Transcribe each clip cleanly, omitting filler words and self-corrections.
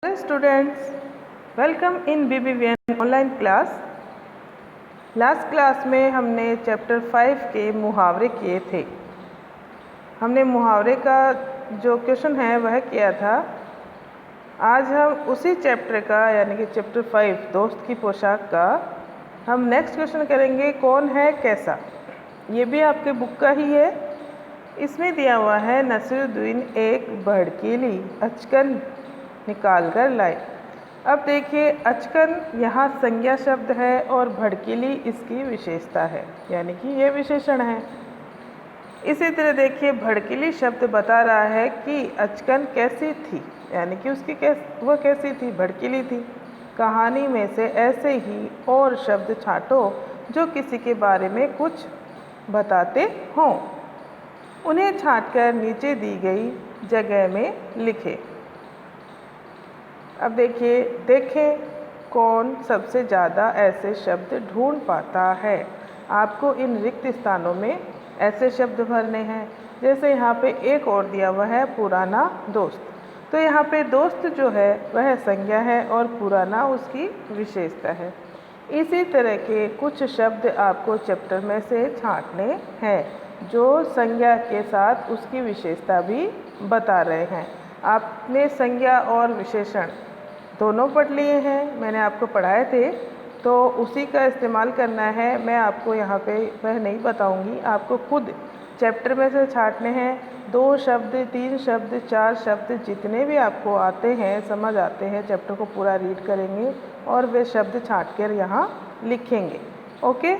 Hello students, welcome in BBVN online class. Last class में हमने chapter 5 के मुहावरे किए थे। हमने मुहावरे का जो क्वेश्चन है वह किया था। आज हम उसी चैप्टर का यानी कि चैप्टर 5 दोस्त की पोशाक का हम नेक्स्ट क्वेश्चन करेंगे। कौन है कैसा, ये भी आपके बुक का ही है। इसमें दिया हुआ है नसीरुद्दीन एक भड़कीली अचकन निकाल कर लाए। अब देखिए, अचकन यहाँ संज्ञा शब्द है और भड़कीली इसकी विशेषता है, यानी कि ये विशेषण है। इसी तरह देखिए, भड़कीली शब्द बता रहा है कि अचकन कैसी थी, यानी कि उसकी वह कैसी थी, भड़कीली थी। कहानी में से ऐसे ही और शब्द छांटो जो किसी के बारे में कुछ बताते हों। उन्हें छांटकर नीचे दी गई जगह में लिखें। अब देखिए, देखें कौन सबसे ज़्यादा ऐसे शब्द ढूंढ पाता है। आपको इन रिक्त स्थानों में ऐसे शब्द भरने हैं। जैसे यहाँ पे एक और दिया हुआ है पुराना दोस्त, तो यहाँ पे दोस्त जो है वह संज्ञा है और पुराना उसकी विशेषता है। इसी तरह के कुछ शब्द आपको चैप्टर में से छांटने हैं जो संज्ञा के साथ उसकी विशेषता भी बता रहे हैं। आपने संज्ञा और विशेषण दोनों पढ़ लिए हैं, मैंने आपको पढ़ाए थे, तो उसी का इस्तेमाल करना है। मैं आपको यहाँ पे वह नहीं बताऊँगी, आपको खुद चैप्टर में से छांटने हैं। 2 शब्द, 3 शब्द, 4 शब्द, जितने भी आपको आते हैं, समझ आते हैं, चैप्टर को पूरा रीड करेंगे और वे शब्द छांट कर यहाँ लिखेंगे। Okay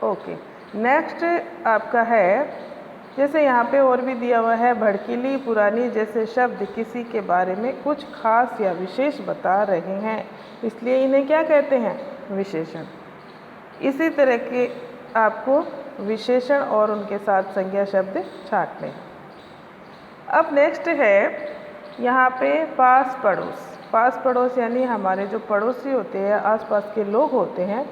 okay. नेक्स्ट आपका है, जैसे यहाँ पे और भी दिया हुआ है, भड़कीली पुरानी जैसे शब्द किसी के बारे में कुछ खास या विशेष बता रहे हैं, इसलिए इन्हें क्या कहते हैं, विशेषण। इसी तरह के आपको विशेषण और उनके साथ संज्ञा शब्द छांटने। अब नेक्स्ट है यहाँ पे पास पड़ोस। पास पड़ोस यानी हमारे जो पड़ोसी होते हैं, आसपास के लोग होते हैं,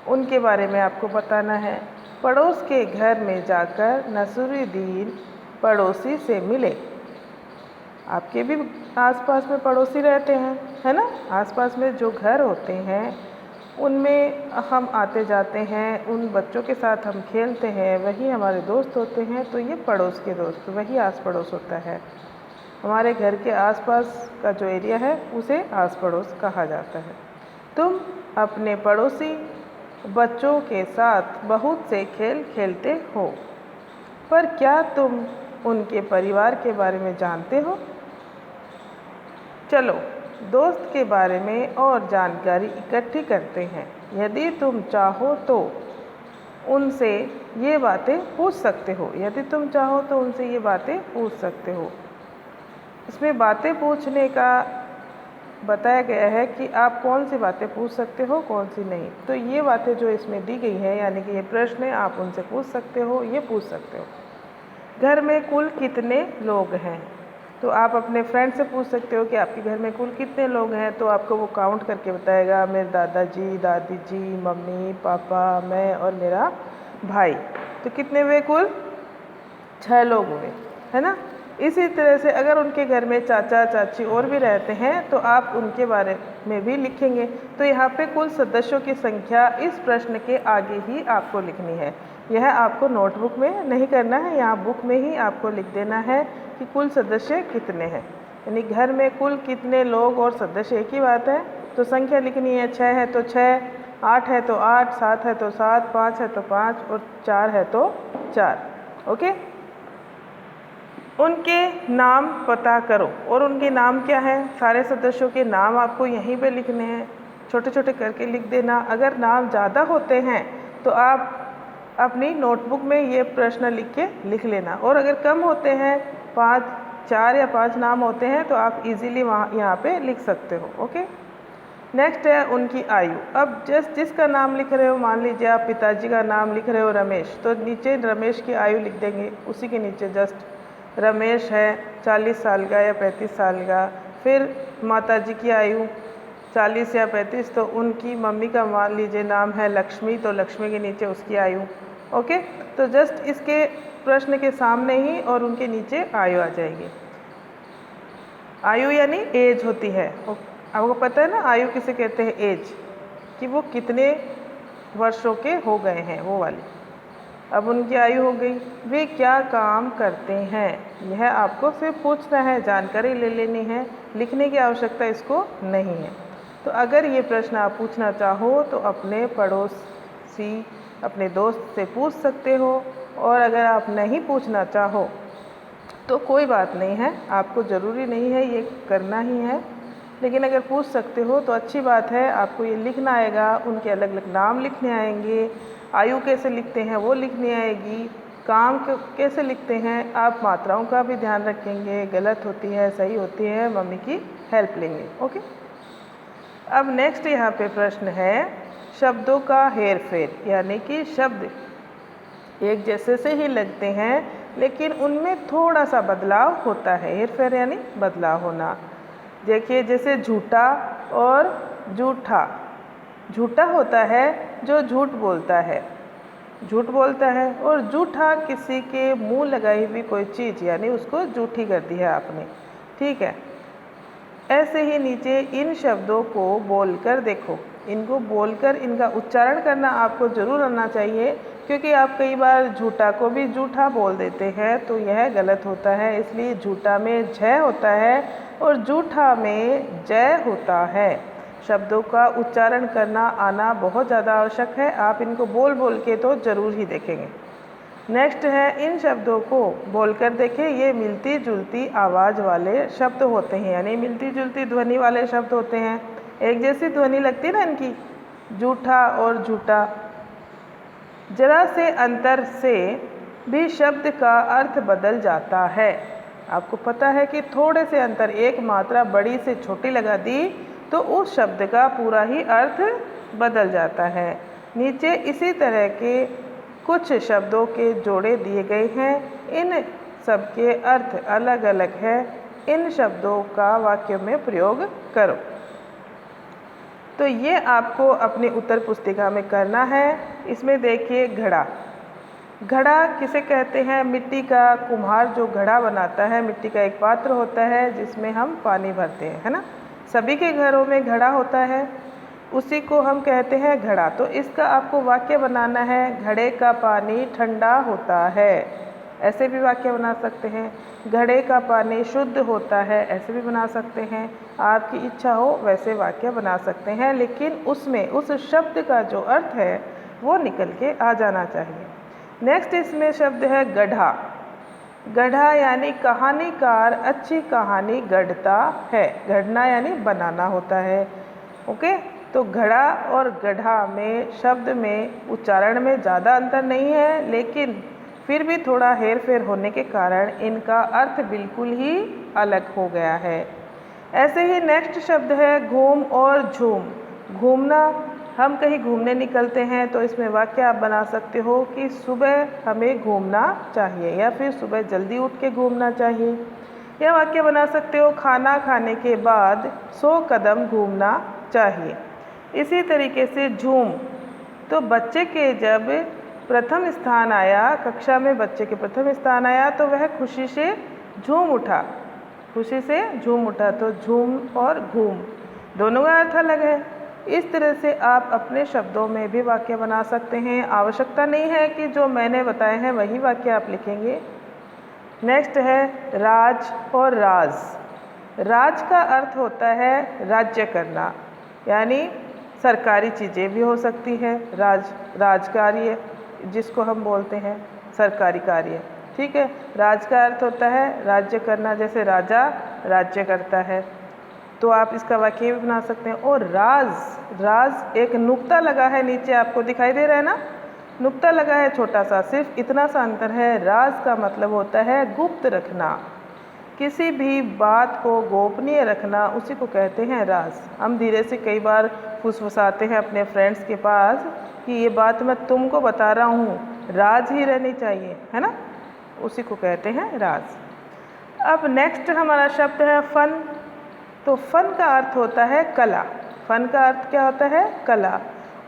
उनके बारे में आपको बताना है। पड़ोस के घर में जाकर नसीरुद्दीन पड़ोसी से मिले। आपके भी आसपास में पड़ोसी रहते हैं, है ना। आसपास में जो घर होते हैं उनमें हम आते जाते हैं, उन बच्चों के साथ हम खेलते हैं, वही हमारे दोस्त होते हैं। तो ये पड़ोस के दोस्त, वही आस पड़ोस होता है। हमारे घर के आसपास का जो एरिया है उसे आस पड़ोस कहा जाता है। तुम अपने पड़ोसी बच्चों के साथ बहुत से खेल खेलते हो, पर क्या तुम उनके परिवार के बारे में जानते हो? चलो दोस्त के बारे में और जानकारी इकट्ठी करते हैं। यदि तुम चाहो तो उनसे ये बातें पूछ सकते हो। यदि तुम चाहो तो उनसे ये बातें पूछ सकते हो। इसमें बातें पूछने का बताया गया है कि आप कौन सी बातें पूछ सकते हो, कौन सी नहीं। तो ये बातें जो इसमें दी गई है, यानी कि ये प्रश्न है, आप उनसे पूछ सकते हो, ये पूछ सकते हो। घर में कुल कितने लोग हैं, तो आप अपने फ्रेंड से पूछ सकते हो कि आपके घर में कुल कितने लोग हैं। तो आपको वो काउंट करके बताएगा, मेरे दादाजी, दादी जी, मम्मी, पापा, मैं और मेरा भाई। तो कितने हुए, कुल 6 लोग हुए, है ना। इसी तरह से अगर उनके घर में चाचा चाची और भी रहते हैं तो आप उनके बारे में भी लिखेंगे। तो यहाँ पे कुल सदस्यों की संख्या इस प्रश्न के आगे ही आपको लिखनी है। यह आपको नोटबुक में नहीं करना है, यहाँ बुक में ही आपको लिख देना है कि कुल सदस्य कितने हैं। यानी घर में कुल कितने लोग और सदस्य एक ही बात है। तो संख्या लिखनी है, 6 है तो 6, 8 है तो 8, 7 है तो 7, 5 है तो 5 और 4 है तो 4। ओके। उनके नाम पता करो, और उनके नाम क्या है, सारे सदस्यों के नाम आपको यहीं पे लिखने हैं, छोटे छोटे करके लिख देना। अगर नाम ज़्यादा होते हैं तो आप अपनी नोटबुक में ये प्रश्न लिख के लिख लेना, और अगर कम होते हैं, 4 या 5 नाम होते हैं, तो आप इजीली वहाँ यहाँ पे लिख सकते हो। ओके। नेक्स्ट है उनकी आयु। अब जिसका नाम लिख रहे हो, मान लीजिए आप पिताजी का नाम लिख रहे हो रमेश, तो नीचे रमेश की आयु लिख देंगे, उसी के नीचे जस्ट रमेश है 40 साल का या 35 साल का। फिर माताजी की आयु 40 या 35, तो उनकी मम्मी का मान लीजिए नाम है लक्ष्मी, तो लक्ष्मी के नीचे उसकी आयु। ओके। तो जस्ट इसके प्रश्न के सामने ही और उनके नीचे आयु आ जाएगी। आयु यानी एज होती है। आपको पता है ना आयु किसे कहते हैं, एज, कि वो कितने वर्षों के हो गए हैं, वो वाली। अब उनकी आयु हो गई, वे क्या काम करते हैं, यह आपको सिर्फ पूछना है, जानकारी ले लेनी है, लिखने की आवश्यकता इसको नहीं है। तो अगर ये प्रश्न आप पूछना चाहो तो अपने पड़ोसी, अपने दोस्त से पूछ सकते हो, और अगर आप नहीं पूछना चाहो तो कोई बात नहीं है, आपको ज़रूरी नहीं है ये करना ही है, लेकिन अगर पूछ सकते हो तो अच्छी बात है। आपको ये लिखना आएगा, उनके अलग अलग नाम लिखने आएंगे, आयु कैसे लिखते हैं वो लिखनी आएगी, काम कैसे लिखते हैं, आप मात्राओं का भी ध्यान रखेंगे, गलत होती है सही होती है मम्मी की हेल्प लेंगे। ओके, अब नेक्स्ट यहाँ पे प्रश्न है शब्दों का हेर फेर, यानी कि शब्द एक जैसे से ही लगते हैं लेकिन उनमें थोड़ा सा बदलाव होता है। हेर फेर यानी बदलाव होना। देखिए जैसे झूठा और जूठा। झूठा होता है जो झूठ बोलता है, झूठ बोलता है, और जूठा किसी के मुंह लगाई हुई कोई चीज़, यानी उसको जूठी कर दी है आपने, ठीक है। ऐसे ही नीचे इन शब्दों को बोलकर देखो, इनको बोलकर इनका उच्चारण करना आपको ज़रूर आना चाहिए, क्योंकि आप कई बार झूठा को भी जूठा बोल देते हैं तो यह गलत होता है। इसलिए झूठा में झ होता है और जूठा में जय होता है। शब्दों का उच्चारण करना आना बहुत ज़्यादा आवश्यक है। आप इनको बोल बोल के तो ज़रूर ही देखेंगे। नेक्स्ट है इन शब्दों को बोलकर देखें। ये मिलती जुलती आवाज़ वाले शब्द होते हैं, यानी मिलती जुलती ध्वनि वाले शब्द होते हैं। एक जैसी ध्वनि लगती है ना इनकी, जूठा और झूठा। जरा से अंतर से भी शब्द का अर्थ बदल जाता है। आपको पता है कि थोड़े से अंतर, एक मात्रा बड़ी से छोटी लगा दी तो उस शब्द का पूरा ही अर्थ बदल जाता है। नीचे इसी तरह के कुछ शब्दों के जोड़े दिए गए हैं, इन सब के अर्थ अलग अलग है। इन शब्दों का वाक्य में प्रयोग करो। तो ये आपको अपनी उत्तर पुस्तिका में करना है। इसमें देखिए घड़ा। घड़ा किसे कहते हैं? मिट्टी का कुम्हार जो घड़ा बनाता है, मिट्टी का एक पात्र होता है जिसमें हम पानी भरते हैं, है ना। सभी के घरों में घड़ा होता है, उसी को हम कहते हैं घड़ा। तो इसका आपको वाक्य बनाना है, घड़े का पानी ठंडा होता है, ऐसे भी वाक्य बना सकते हैं। घड़े का पानी शुद्ध होता है, ऐसे भी बना सकते हैं। आपकी इच्छा हो वैसे वाक्य बना सकते हैं, लेकिन उसमें उस शब्द का जो अर्थ है वो निकल के आ जाना चाहिए। नेक्स्ट इसमें शब्द है गढ़ा। गढ़ा यानी कहानीकार अच्छी कहानी गढ़ता है। गढ़ना यानी बनाना होता है। ओके, तो घड़ा और गढ़ा में शब्द में उच्चारण में ज़्यादा अंतर नहीं है, लेकिन फिर भी थोड़ा हेर फेर होने के कारण इनका अर्थ बिल्कुल ही अलग हो गया है। ऐसे ही नेक्स्ट शब्द है घूम और झूम। घूमना, हम कहीं घूमने निकलते हैं तो इसमें वाक्य आप बना सकते हो कि सुबह हमें घूमना चाहिए, या फिर सुबह जल्दी उठ के घूमना चाहिए। या वाक्य बना सकते हो खाना खाने के बाद 100 कदम घूमना चाहिए। इसी तरीके से झूम, तो बच्चे के जब प्रथम स्थान आया, कक्षा में बच्चे के प्रथम स्थान आया तो वह खुशी से झूम उठा, खुशी से झूम उठा। तो झूम और घूम दोनों का अर्थ अलग है। इस तरह से आप अपने शब्दों में भी वाक्य बना सकते हैं। आवश्यकता नहीं है कि जो मैंने बताए हैं वही वाक्य आप लिखेंगे। नेक्स्ट है राज और राज। राज का अर्थ होता है राज्य करना, यानी सरकारी चीज़ें भी हो सकती है। राजकार्य जिसको हम बोलते हैं सरकारी कार्य, ठीक है। राज का अर्थ होता है राज्य करना, जैसे राजा राज्य करता है, तो आप इसका वाक्य भी बना सकते हैं। और राज, राज एक नुक्ता लगा है नीचे, आपको दिखाई दे रहा है ना, नुक्ता लगा है छोटा सा, सिर्फ इतना सा अंतर है। राज का मतलब होता है गुप्त रखना, किसी भी बात को गोपनीय रखना, उसी को कहते हैं राज। हम धीरे से कई बार फुसफुसाते हैं अपने फ्रेंड्स के पास कि ये बात मैं तुमको बता रहा हूँ, राज ही रहनी चाहिए, है ना, उसी को कहते हैं राज। अब नेक्स्ट हमारा शब्द है फन। तो फन का अर्थ होता है कला। फन का अर्थ क्या होता है? कला।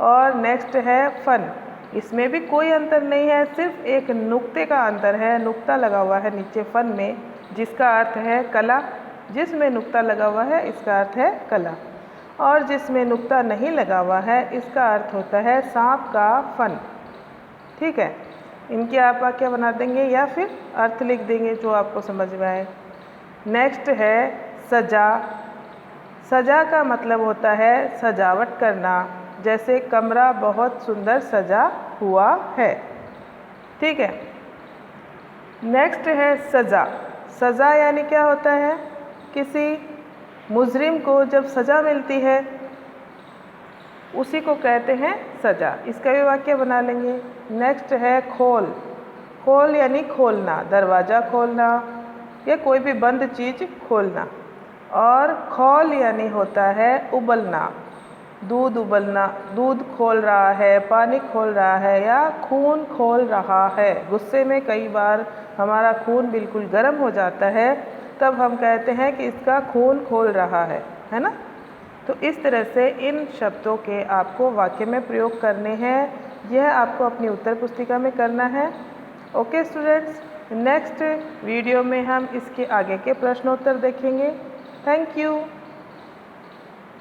और नेक्स्ट है फन, इसमें भी कोई अंतर नहीं है, सिर्फ एक नुक्ते का अंतर है, नुक्ता लगा हुआ है नीचे फन में, जिसका अर्थ है कला। जिसमें नुक्ता लगा हुआ है इसका अर्थ है कला, और जिसमें नुक्ता नहीं लगा हुआ है इसका अर्थ होता है सांप का फन। ठीक है, इनके आप वाक्य बना देंगे या फिर अर्थ लिख देंगे जो आपको समझ में आए। नेक्स्ट है सजा। सजा का मतलब होता है सजावट करना, जैसे कमरा बहुत सुंदर सजा हुआ है। ठीक है, नेक्स्ट है सज़ा। सज़ा यानी क्या होता है, किसी मुजरिम को जब सज़ा मिलती है उसी को कहते हैं सज़ा। इसका भी वाक्य बना लेंगे। नेक्स्ट है खोल। खोल यानी खोलना, दरवाज़ा खोलना या कोई भी बंद चीज़ खोलना। और खौल यानी होता है उबलना, दूध उबलना, दूध खोल रहा है, पानी खोल रहा है या खून खोल रहा है। गुस्से में कई बार हमारा खून बिल्कुल गर्म हो जाता है, तब हम कहते हैं कि इसका खून खोल रहा है ना। तो इस तरह से इन शब्दों के आपको वाक्य में प्रयोग करने हैं। यह आपको अपनी उत्तर पुस्तिका में करना है। ओके स्टूडेंट्स, नेक्स्ट वीडियो में हम इसके आगे के प्रश्नोत्तर देखेंगे। Thank you.